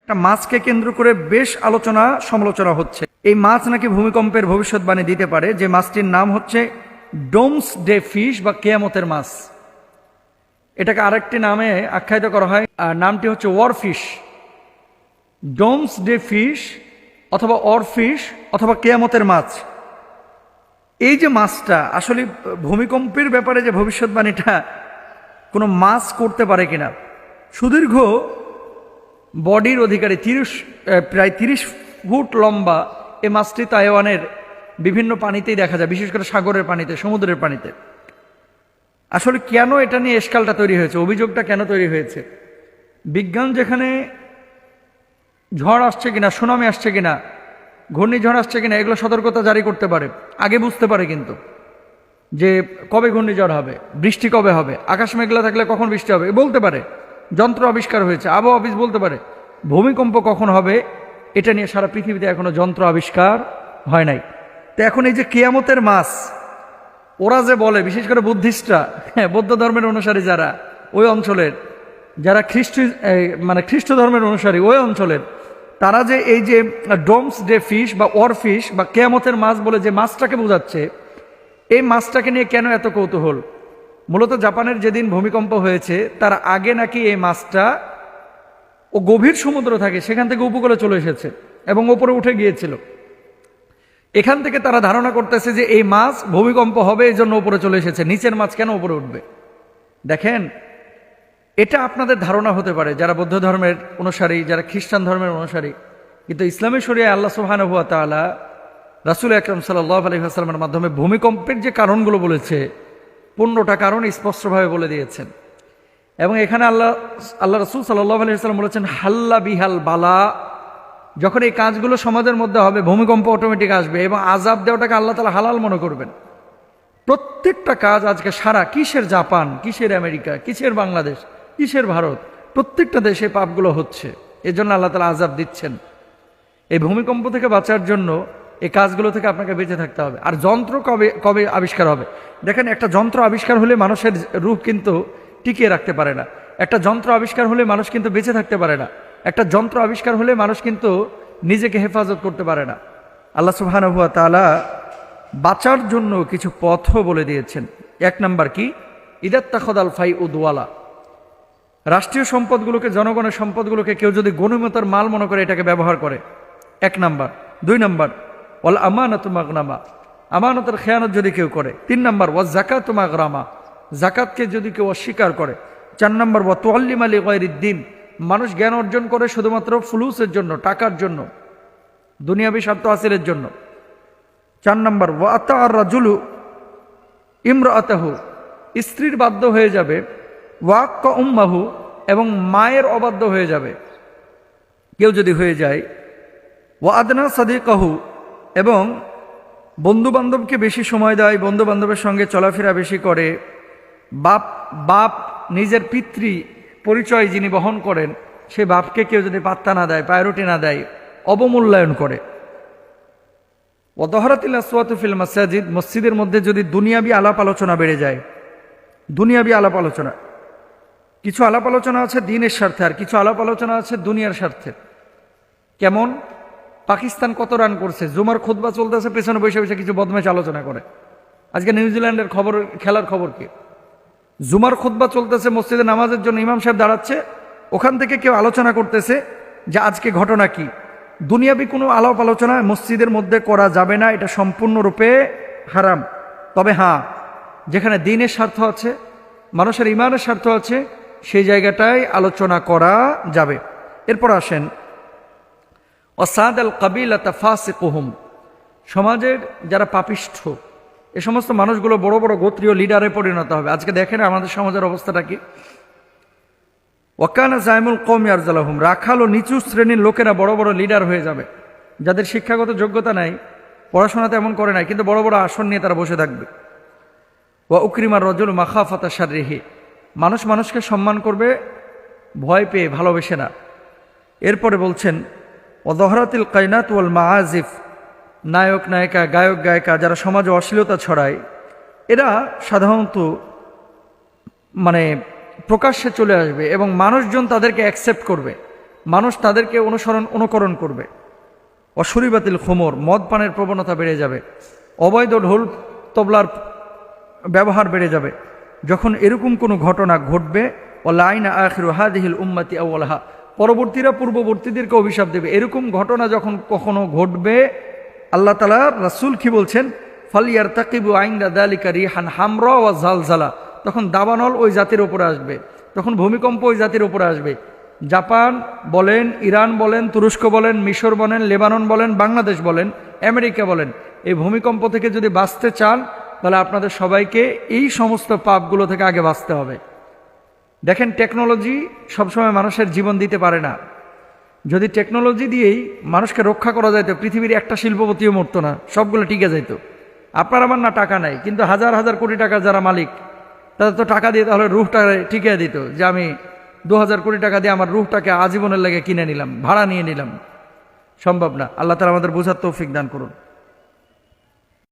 একটা মাছকে কেন্দ্র করে বেশ আলোচনা সমালোচনা হচ্ছে। এই মাছ নাকি ভূমিকম্পের ভবিষ্যৎবাণী দিতে পারে। যে মাছটির নাম হচ্ছে ডোমস ডে ফিশ বা কেয়ামতের মাছ। এটাকে আরেকটি নামে আখ্যায়িত করা হয়, আর নামটি হচ্ছে ওয়ারফিশ। ডোমস ডে ফিশ অথবা অরফিশ অথবা কেয়ামতের মাছ। এই যে মাছটা আসলে ভূমিকম্পের ব্যাপারে যে ভবিষ্যৎবাণীটা কোনো মাছ করতে পারে কিনা। সুদীর্ঘ বডির অধিকারী প্রায় 30 ফুট লম্বা এই মাছটি তাইওয়ানের বিভিন্ন পানিতেই দেখা যায়, বিশেষ করে সাগরের পানিতে, সমুদ্রের পানিতে। আসলে কেন এটা নিয়ে এশকালটা তৈরি হয়েছে, অভিযোগটা কেন তৈরি হয়েছে? বিজ্ঞান যেখানে ঝড় আসছে কিনা, সুনামি আসছে কিনা, ঘূর্ণিঝড় আসছে কিনা, এগুলো সতর্কতা জারি করতে পারে, আগে বুঝতে পারে কিন্তু যে কবে ঘূর্ণিঝড় হবে, বৃষ্টি কবে হবে, আকাশ মেঘলা থাকলে কখন বৃষ্টি হবে বলতে পারে। যন্ত্র আবিষ্কার হয়েছে, আবহাওয়া অফিস বলতে পারে। ভূমিকম্প কখন হবে এটা নিয়ে সারা পৃথিবীতে এখনো যন্ত্র আবিষ্কার হয় নাই। তো এখন এই যে কিয়ামতের মাস, ওরা যে বলে, বিশেষ করে বুদ্ধিস্টরা, বৌদ্ধ ধর্মের অনুসারী যারা ওই অঞ্চলের, যারা খ্রিস্ট ধর্মের অনুসারী ওই অঞ্চলের, তারা যে এই যে ডোমস ডে ফিশ বা ওয়ারফিশ বা কিয়ামতের মাছ বলে যে মাছটাকে বোঝাচ্ছে, এই মাছটাকে নিয়ে কেন এত কৌতূহল? মূলত জাপানের যেদিন ভূমিকম্প হয়েছে তার আগে নাকি এই মাছটা ও গভীর সমুদ্র থাকে, সেখান থেকে উপকূলে চলে এসেছে এবং ওপরে উঠে গিয়েছিল। এখান থেকে তারা ধারণা করতেছে যে এই মাছ ভূমিকম্প হবে, এই জন্য উপরে চলে এসেছে। নিচের মাছ কেন উপরে উঠবে? দেখেন, এটা আপনাদের ধারণা হতে পারে যারা বৌদ্ধ ধর্মের অনুসারী, যারা খ্রিস্টান ধর্মের অনুসারী, কিন্তু ইসলামী শরিয়ায় আল্লাহ সুবহানাহু ওয়া তাআলা রাসূল আকরাম সাল্লাল্লাহু আলাইহি ওয়াসাল্লামের মাধ্যমে ভূমিকম্পের যে কারণগুলো বলেছে, 15টা কারণ স্পষ্টভাবে বলে দিয়েছেন। এবং এখানে আল্লাহ রাসূল সাল্লাল্লাহু আলাইহি ওয়াসাল্লাম বলেছেন, হাল্লা বিহাল বালা, যখন এই কাজগুলো সমাজের মধ্যে হবে ভূমিকম্প অটোমেটিক আসবে এবং আযাব দেওয়াটাকে আল্লাহ তাআলা হালাল মনে করবেন। প্রত্যেকটা কাজ আজকে সারা, কিসের জাপান, কিসের আমেরিকা, কিসের বাংলাদেশ, কিসের ভারত, প্রত্যেকটা দেশে পাপগুলো হচ্ছে। এজন্য আল্লাহ তাআলা আযাব দিচ্ছেন। এই ভূমিকম্প থেকে বাঁচার জন্য এই কাজগুলো থেকে আপনাকে বেঁচে থাকতে হবে। আর যন্ত্র কবে কবে আবিষ্কার হবে? দেখেন, একটা যন্ত্র আবিষ্কার হলে মানুষের রূপ কিন্তু টিকিয়ে রাখতে পারে না। একটা যন্ত্র আবিষ্কার হলে মানুষ কিন্তু বেঁচে থাকতে পারে না। একটা যন্ত্র আবিষ্কার হলে মানুষ কিন্তু নিজেকে হেফাজত করতে পারে না। আল্লাহ সুবহানাহু ওয়া তাআলা বাঁচার জন্য কিছু পথও বলে দিয়েছেন। 1 নাম্বার কি? ইদাত্তাখাদাল ফাইউ দুওয়ালা। রাষ্ট্রীয় সম্পদগুলোকে, জনগণের সম্পদগুলোকে কেউ যদি গনিমতের মাল মনে করে এটাকে ব্যবহার করে, 1 নাম্বার। 2 নাম্বার ওয়াল আমানাতু মাগনামা, আমানতের খেয়ানত যদি কেউ করে। 3 নাম্বার ওয়াজ যাকাতু মাগরামা, যাকাতকে যদি কেউ অস্বীকার করে। 4 নাম্বার ওয়া তুআল্লিমা লিগায়রিদ্দিন, মানুষ জ্ঞান অর্জন করে শুধুমাত্র ফুলুসের জন্য, টাকার জন্য, দুনিয়াবি স্বার্থ হাসিলের জন্য। 4 নাম্বার ওয়া আতাআর রাজুলু ইমরাআতাহু, স্ত্রীর বাধ্য হয়ে যাবে। ওয়াক্কা উম্মাহু, এবং মায়ের অবাধ্য হয়ে যাবে কেউ যদি হয়ে যায়। ওয়া আদনা সাদিকাহু, এবং বন্ধু বান্ধবকে বেশি সময় দেয়, বন্ধু বান্ধবের সঙ্গে চলাফেরা বেশি করে। বাপ নিজের পিতৃ পরিচয় যিনি বহন করেন, সে বাপকে কেউ যদি পাত্তা না দেয়, প্রায়োরিটি না দেয়, অবমূল্যায়ন করে। ওয়া দহরাতিল আসওয়াতু ফিল মাসাজিদ, মসজিদের মধ্যে যদি দুনিয়াবি আলাপ আলোচনা বেড়ে যায়। দুনিয়াবি আলাপ আলোচনা, কিছু আলাপ আলোচনা আছে দ্বীনের স্বার্থে, আর কিছু আলাপ আলোচনা আছে দুনিয়ার স্বার্থে। কেমন? পাকিস্তান কত রান করছে, জুমার খুতবা চলতেছে, পেছনে বসে বসে কিছু বদমাশ আলোচনা করে। আজকে নিউজিল্যান্ডের খবর, খেলার খবর কি? জুমার খুতবা চলতেছে, মসজিদে নামাজের জন্য ইমাম সাহেব দাঁড়াচ্ছে, ওখান থেকে কেউ আলোচনা করতেছে যে আজকে ঘটনা কি। দুনিয়াবি কোনো আলাপ আলোচনা মসজিদের মধ্যে করা যাবে না, এটা সম্পূর্ণরূপে হারাম। তবে হ্যাঁ, যেখানে দ্বীনের স্বার্থ আছে, মানুষের ইমানের স্বার্থ আছে, সেই জায়গাটায় আলোচনা করা যাবে। এরপর আসেন ওয়াসাদ আল কাবিলাতা ফাসিকুহুম, সমাজের যারা পাপিষ্ঠ, এ সমস্ত মানুষগুলো বড় বড় গোত্রীয় লিডারে পরিণত হবে। আজকে দেখেন আমাদের সমাজের অবস্থাটা কি। ওয়াকানা জাইমুল কওমি আরজালাহুম, রাখাল ও নিচু শ্রেণীর লোকেরা বড় বড় লিডার হয়ে যাবে, যাদের শিক্ষাগত যোগ্যতা নাই, পড়াশোনা তেমন করে নাই, কিন্তু বড় বড় আসন নিয়ে তারা বসে থাকবে। ওয়া উকরিমার রজুল মাখাফাতা শাররিহি, মানুষ মানুষকে সম্মান করবে ভয় পেয়ে, ভালোবেসে না। এরপরে বলছেন ওয়া দহরাতিল কায়নাত ওয়াল মাআজিফ, নায়ক নায়িকা, গায়ক গায়িকা যারা সমাজে অশ্লীলতা ছড়ায়, এরা সাধারণত প্রকাশ্যে চলে আসবে এবং মানুষজন তাদেরকে অ্যাকসেপ্ট করবে। মানুষ তাদেরকে অনুকরণ করবে। অশুরিবাতিল খুমর, মদ পানের প্রবণতা বেড়ে যাবে। অবৈধ ঢোল তবলার ব্যবহার বেড়ে যাবে। যখন এরকম কোনো ঘটনা ঘটবে, ওয়ালাইনা আখিরু হাদিহিল উম্মতি আউয়ালাহা, পরবর্তীরা পূর্ববর্তীদেরকে অভিশাপ দেবে। এরকম ঘটনা যখন কখনো ঘটবে, আল্লাহ তাআলা রাসূল কি বলছেন, ফালিয়ারতাকিবু আইনদা যালিকা রিহান হামরা ওয়া জালজালা, তখন দাবানল ওই জাতির উপরে আসবে, তখন ভূমিকম্প ওই জাতির উপরে আসবে। জাপান বলেন, ইরান বলেন, তুরস্ক বলেন, মিশর বলেন, লেবানন বলেন, বাংলাদেশ বলেন, আমেরিকা বলেন, এই ভূমিকম্প থেকে যদি বাঁচতে চান তাহলে আপনাদের সবাইকে এই সমস্ত পাপগুলো থেকে আগে বাঁচতে হবে। দেখেন, টেকনোলজি সবসময় মানুষের জীবন দিতে পারে না। যদি টেকনোলজি দিয়েই মানুষকে রক্ষা করা যাইতো, পৃথিবীর একটা শিল্পপতিও মরতো না, সবগুলো টিকে যাইতো। আপনার আমার না টাকা নাই, কিন্তু হাজার হাজার কোটি টাকার যারা মালিক, তাদের তো টাকা দিয়ে তাহলে রুহটা টিকে দিত, যে আমি 2000 কোটি টাকা দিয়ে আমার রুহটাকে আজীবনের লেগে কিনে নিলাম, ভাড়া নিয়ে নিলাম। সম্ভব না। আল্লাহ তাআলা আমাদের বোঝার তৌফিক দান করুন।